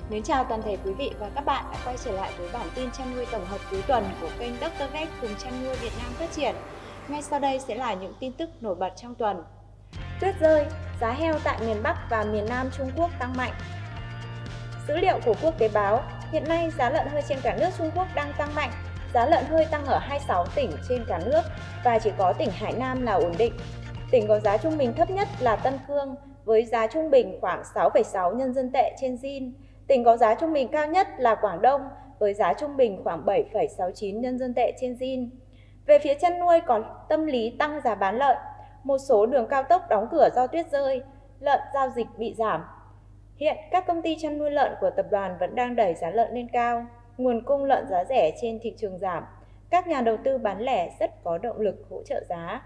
Mến chào toàn thể quý vị và các bạn đã quay trở lại với bản tin chăn nuôi tổng hợp cuối tuần của kênh Dr. Vet cùng chăn nuôi Việt Nam phát triển. Ngay sau đây sẽ là những tin tức nổi bật trong tuần. Tuyết rơi, giá heo tại miền Bắc và miền Nam Trung Quốc tăng mạnh. Dữ liệu của Quốc tế báo, hiện nay giá lợn hơi trên cả nước Trung Quốc đang tăng mạnh. Giá lợn hơi tăng ở 26 tỉnh trên cả nước và chỉ có tỉnh Hải Nam là ổn định. Tỉnh có giá trung bình thấp nhất là Tân Cương với giá trung bình khoảng 6,6 nhân dân tệ trên zin. Tỉnh có giá trung bình cao nhất là Quảng Đông với giá trung bình khoảng 7,69 nhân dân tệ trên zin. Về phía chăn nuôi có tâm lý tăng giá bán lợn. Một số đường cao tốc đóng cửa do tuyết rơi, lợn giao dịch bị giảm. Hiện các công ty chăn nuôi lợn của tập đoàn vẫn đang đẩy giá lợn lên cao. Nguồn cung lợn giá rẻ trên thị trường giảm. Các nhà đầu tư bán lẻ rất có động lực hỗ trợ giá.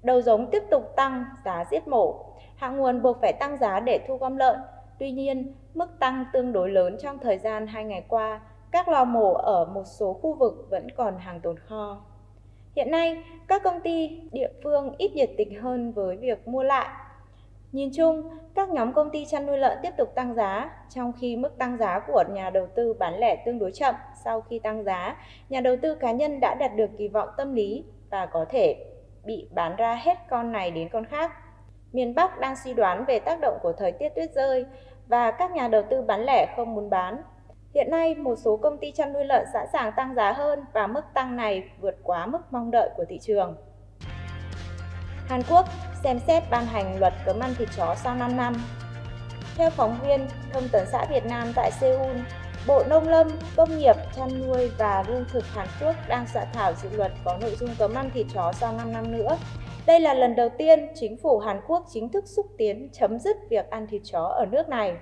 Đầu giống tiếp tục tăng giá giết mổ. Hạ nguồn buộc phải tăng giá để thu gom lợn. Tuy nhiên, mức tăng tương đối lớn trong thời gian 2 ngày qua. Các lò mổ ở một số khu vực vẫn còn hàng tồn kho. Hiện nay, các công ty địa phương ít nhiệt tình hơn với việc mua lại. Nhìn chung, các nhóm công ty chăn nuôi lợn tiếp tục tăng giá, trong khi mức tăng giá của nhà đầu tư bán lẻ tương đối chậm. Sau khi tăng giá, nhà đầu tư cá nhân đã đạt được kỳ vọng tâm lý và có thể bị bán ra hết con này đến con khác. Miền Bắc đang suy đoán về tác động của thời tiết tuyết rơi và các nhà đầu tư bán lẻ không muốn bán. Hiện nay, một số công ty chăn nuôi lợn sẵn sàng tăng giá hơn và mức tăng này vượt quá mức mong đợi của thị trường. Hàn Quốc xem xét ban hành luật cấm ăn thịt chó sau 5 năm. Theo phóng viên Thông tấn xã Việt Nam tại Seoul, Bộ Nông lâm, Công nghiệp, Chăn nuôi và Lương thực Hàn Quốc đang soạn thảo dự luật có nội dung cấm ăn thịt chó sau 5 năm nữa. Đây là lần đầu tiên chính phủ Hàn Quốc chính thức xúc tiến chấm dứt việc ăn thịt chó ở nước này.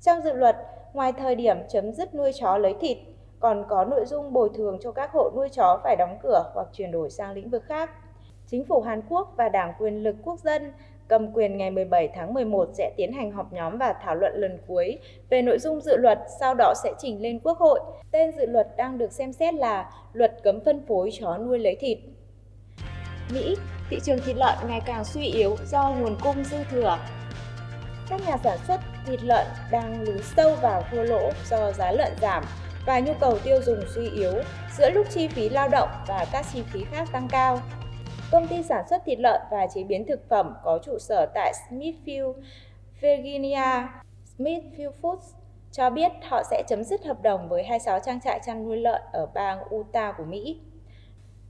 Trong dự luật, ngoài thời điểm chấm dứt nuôi chó lấy thịt, còn có nội dung bồi thường cho các hộ nuôi chó phải đóng cửa hoặc chuyển đổi sang lĩnh vực khác. Chính phủ Hàn Quốc và Đảng Quyền lực Quốc dân cầm quyền ngày 17 tháng 11 sẽ tiến hành họp nhóm và thảo luận lần cuối về nội dung dự luật, sau đó sẽ trình lên Quốc hội. Tên dự luật đang được xem xét là Luật cấm phân phối chó nuôi lấy thịt. Mỹ, thị trường thịt lợn ngày càng suy yếu do nguồn cung dư thừa. Các nhà sản xuất thịt lợn đang lún sâu vào thua lỗ do giá lợn giảm và nhu cầu tiêu dùng suy yếu giữa lúc chi phí lao động và các chi phí khác tăng cao. Công ty sản xuất thịt lợn và chế biến thực phẩm có trụ sở tại Smithfield, Virginia, Smithfield Foods cho biết họ sẽ chấm dứt hợp đồng với 26 trang trại chăn nuôi lợn ở bang Utah của Mỹ.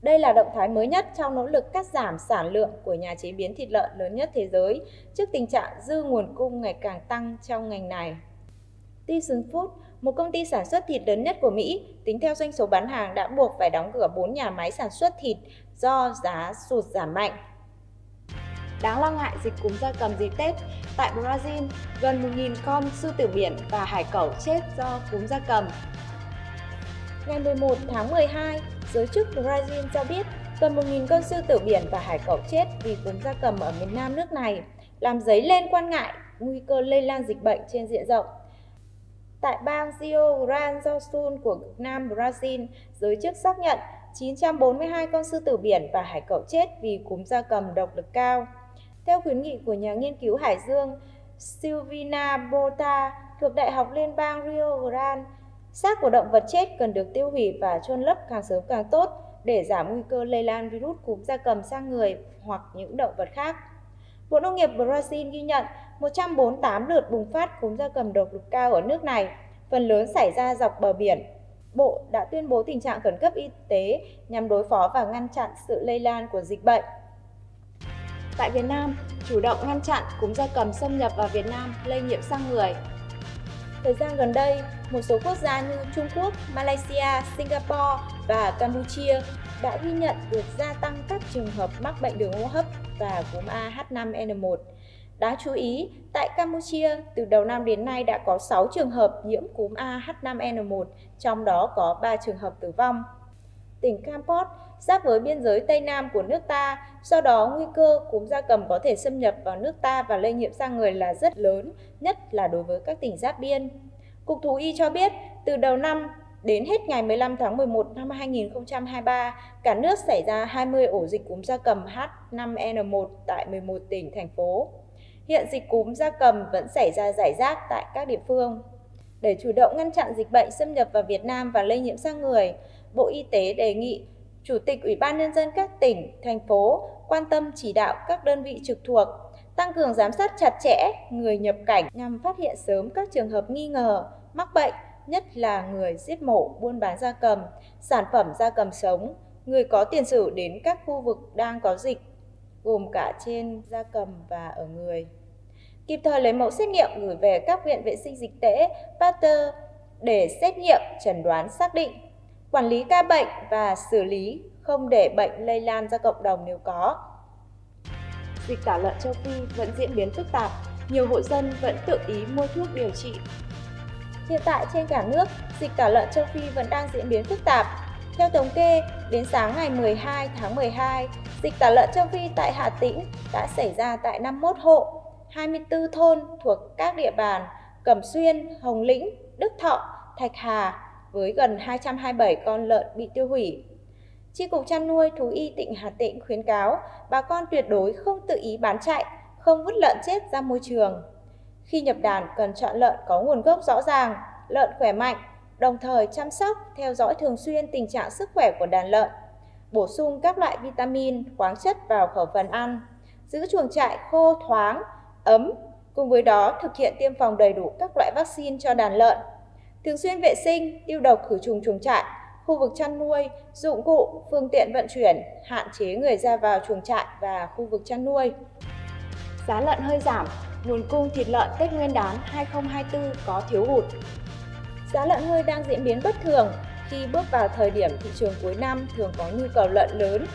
Đây là động thái mới nhất trong nỗ lực cắt giảm sản lượng của nhà chế biến thịt lợn lớn nhất thế giới trước tình trạng dư nguồn cung ngày càng tăng trong ngành này. Tyson Foods, một công ty sản xuất thịt lớn nhất của Mỹ, tính theo doanh số bán hàng đã buộc phải đóng cửa 4 nhà máy sản xuất thịt do giá sụt giảm mạnh. Đáng lo ngại dịch cúm gia cầm dịp Tết. Tại Brazil, gần 1.000 con sư tử biển và hải cẩu chết do cúm gia cầm. Ngày 11 tháng 12, giới chức Brazil cho biết gần 1.000 con sư tử biển và hải cẩu chết vì cúm gia cầm ở miền Nam nước này, làm dấy lên quan ngại nguy cơ lây lan dịch bệnh trên diện rộng. Tại bang Rio Grande do Sul của cực Nam Brazil, giới chức xác nhận 942 con sư tử biển và hải cẩu chết vì cúm gia cầm độc lực cao. Theo khuyến nghị của nhà nghiên cứu hải dương Silvina Bota thuộc Đại học Liên bang Rio Grande, xác của động vật chết cần được tiêu hủy và chôn lấp càng sớm càng tốt để giảm nguy cơ lây lan virus cúm gia cầm sang người hoặc những động vật khác. Bộ Nông nghiệp Brazil ghi nhận 148 lượt bùng phát cúm gia cầm độc lực cao ở nước này, phần lớn xảy ra dọc bờ biển. Bộ đã tuyên bố tình trạng khẩn cấp y tế nhằm đối phó và ngăn chặn sự lây lan của dịch bệnh. Tại Việt Nam, chủ động ngăn chặn cúm gia cầm xâm nhập vào Việt Nam lây nhiễm sang người. Thời gian gần đây, một số quốc gia như Trung Quốc, Malaysia, Singapore và Campuchia đã ghi nhận được gia tăng các trường hợp mắc bệnh đường hô hấp và cúm AH5N1. Đáng chú ý, tại Campuchia, từ đầu năm đến nay đã có 6 trường hợp nhiễm cúm AH5N1, trong đó có 3 trường hợp tử vong. Tỉnh Kampot, giáp với biên giới Tây Nam của nước ta, do đó nguy cơ cúm gia cầm có thể xâm nhập vào nước ta và lây nhiễm sang người là rất lớn, nhất là đối với các tỉnh giáp biên. Cục Thú y cho biết, từ đầu năm đến hết ngày 15 tháng 11 năm 2023, cả nước xảy ra 20 ổ dịch cúm gia cầm H5N1 tại 11 tỉnh, thành phố. Hiện dịch cúm gia cầm vẫn xảy ra rải rác tại các địa phương. Để chủ động ngăn chặn dịch bệnh xâm nhập vào Việt Nam và lây nhiễm sang người, Bộ Y tế đề nghị Chủ tịch Ủy ban Nhân dân các tỉnh, thành phố quan tâm chỉ đạo các đơn vị trực thuộc, tăng cường giám sát chặt chẽ người nhập cảnh nhằm phát hiện sớm các trường hợp nghi ngờ mắc bệnh, nhất là người giết mổ, buôn bán gia cầm, sản phẩm gia cầm sống, người có tiền sử đến các khu vực đang có dịch, gồm cả trên gia cầm và ở người. Kịp thời lấy mẫu xét nghiệm gửi về các viện vệ sinh dịch tễ Pasteur để xét nghiệm, chẩn đoán xác định, quản lý ca bệnh và xử lý không để bệnh lây lan ra cộng đồng nếu có. Dịch tả lợn châu Phi vẫn diễn biến phức tạp, nhiều hộ dân vẫn tự ý mua thuốc điều trị. Hiện tại trên cả nước, dịch tả lợn châu Phi vẫn đang diễn biến phức tạp. Theo thống kê, đến sáng ngày 12 tháng 12, dịch tả lợn châu Phi tại Hà Tĩnh đã xảy ra tại 51 hộ, 24 thôn thuộc các địa bàn Cẩm Xuyên, Hồng Lĩnh, Đức Thọ, Thạch Hà với gần 227 con lợn bị tiêu hủy. Chi cục chăn nuôi thú y tỉnh Hà Tĩnh khuyến cáo bà con tuyệt đối không tự ý bán chạy, không vứt lợn chết ra môi trường. Khi nhập đàn cần chọn lợn có nguồn gốc rõ ràng, lợn khỏe mạnh, đồng thời chăm sóc, theo dõi thường xuyên tình trạng sức khỏe của đàn lợn, bổ sung các loại vitamin, khoáng chất vào khẩu phần ăn, giữ chuồng trại khô thoáng, ấm, cùng với đó thực hiện tiêm phòng đầy đủ các loại vaccine cho đàn lợn. Thường xuyên vệ sinh, tiêu độc khử trùng chuồng trại, khu vực chăn nuôi, dụng cụ, phương tiện vận chuyển, hạn chế người ra vào chuồng trại và khu vực chăn nuôi. Giá lợn hơi giảm, nguồn cung thịt lợn Tết Nguyên đán 2024 có thiếu hụt. Giá lợn hơi đang diễn biến bất thường khi bước vào thời điểm thị trường cuối năm thường có nhu cầu lợn lớn,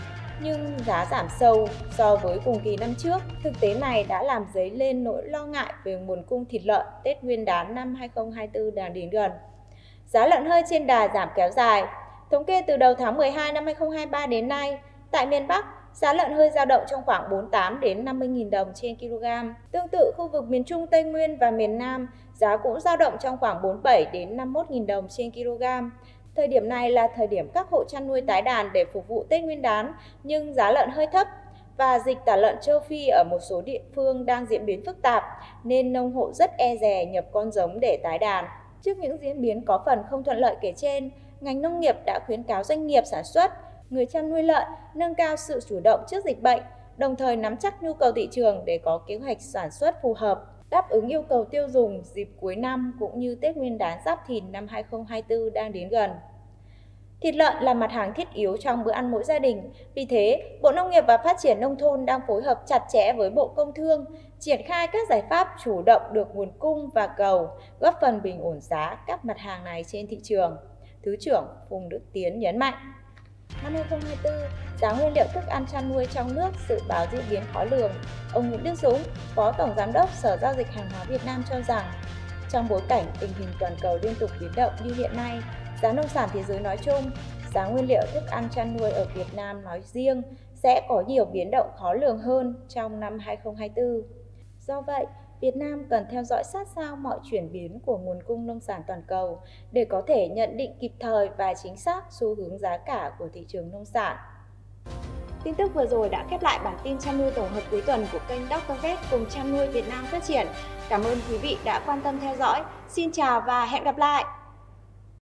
nhưng giá giảm sâu so với cùng kỳ năm trước. Thực tế này đã làm dấy lên nỗi lo ngại về nguồn cung thịt lợn Tết Nguyên đán năm 2024 đang đến gần. Giá lợn hơi trên đà giảm kéo dài. Thống kê từ đầu tháng 12 năm 2023 đến nay, tại miền Bắc, giá lợn hơi dao động trong khoảng 48 đến 50.000 đồng trên kg. Tương tự khu vực miền Trung, Tây Nguyên và miền Nam, giá cũng dao động trong khoảng 47 đến 51.000 đồng trên kg. Thời điểm này là thời điểm các hộ chăn nuôi tái đàn để phục vụ Tết Nguyên đán, nhưng giá lợn hơi thấp và dịch tả lợn châu Phi ở một số địa phương đang diễn biến phức tạp nên nông hộ rất e dè nhập con giống để tái đàn. Trước những diễn biến có phần không thuận lợi kể trên, ngành nông nghiệp đã khuyến cáo doanh nghiệp sản xuất, người chăn nuôi lợn nâng cao sự chủ động trước dịch bệnh, đồng thời nắm chắc nhu cầu thị trường để có kế hoạch sản xuất phù hợp, đáp ứng yêu cầu tiêu dùng dịp cuối năm cũng như Tết Nguyên đán Giáp Thìn năm 2024 đang đến gần. Thịt lợn là mặt hàng thiết yếu trong bữa ăn mỗi gia đình. Vì thế, Bộ Nông nghiệp và Phát triển Nông thôn đang phối hợp chặt chẽ với Bộ Công Thương, triển khai các giải pháp chủ động được nguồn cung và cầu, góp phần bình ổn giá các mặt hàng này trên thị trường. Thứ trưởng Phùng Đức Tiến nhấn mạnh. Năm 2024, giá nguyên liệu thức ăn chăn nuôi trong nước dự báo diễn biến khó lường. Ông Nguyễn Đức Dũng, Phó Tổng Giám đốc Sở Giao dịch Hàng hóa Việt Nam cho rằng, trong bối cảnh tình hình toàn cầu liên tục biến động như hiện nay, giá nông sản thế giới nói chung, giá nguyên liệu thức ăn chăn nuôi ở Việt Nam nói riêng sẽ có nhiều biến động khó lường hơn trong năm 2024. Do vậy, Việt Nam cần theo dõi sát sao mọi chuyển biến của nguồn cung nông sản toàn cầu để có thể nhận định kịp thời và chính xác xu hướng giá cả của thị trường nông sản. Tin tức vừa rồi đã khép lại bản tin chăn nuôi tổng hợp cuối tuần của kênh Dr. Vet cùng chăn nuôi Việt Nam phát triển. Cảm ơn quý vị đã quan tâm theo dõi. Xin chào và hẹn gặp lại!